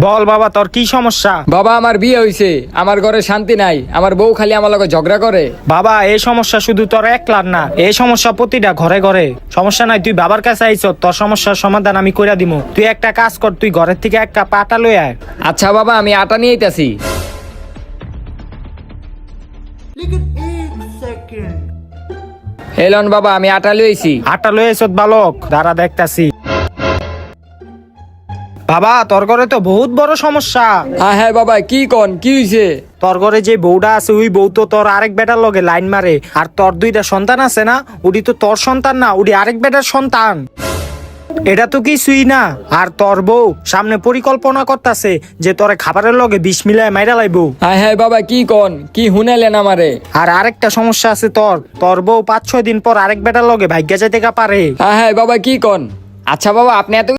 বল বাবা, তোর কি সমস্যা? বাবা আমার বিয়ে হইছে, আমার ঘরে শান্তি নাই, আমার বউ খালি আমার লগে ঝগড়া করে। বাবা, এই সমস্যা শুধু তোর একলার না, এই সমস্যা প্রতিটা ঘরে ঘরে। সমস্যা নাই, তুই বাবার কাছে আইছ, তোর সমস্যার সমাধান আমি কইরা দিমু। তুই একটা কাজ কর, তুই ঘরের থেকে এক কাপ আটা লই আয়। আচ্ছা বাবা, আমি আটা নিয়ে আইতাছি। এলন বাবা, আমি আটা লইছি। আটা লই আইছ বালক, দাঁড়া দেখতাছি। বাবা, তোর ঘরে তো বহুত বড় সমস্যা। হ্যাঁ হ্যাঁ বাবা, কি কন, কি হইছে? তোর ঘরে যে বউটা আছে, ওই বউ তো তোর আরেক বেটার লগে লাইন মারে। আর তোর দুইটা সন্তান আছে না, ওটি তো তোর সন্তান না, ওটি আরেক বেটার সন্তান। এটা তো কিছুই না। আর তোর বউ সামনে পরিকল্পনা করতেছে যে তোরে খাবারের লগে বিষ মিলায় মাইরা লাইবো। হ্যাঁ হ্যাঁ বাবা, কি কন, কি হুনাইলেন আমারে? আর আরেকটা সমস্যা আছে, তোর বউ 5-6 দিন পর আরেক বেটার লগে ভাগ্যা যাইতে পারে। হ্যাঁ হ্যাঁ বাবা, কি কন? আচ্ছা বাবা, আপনি এত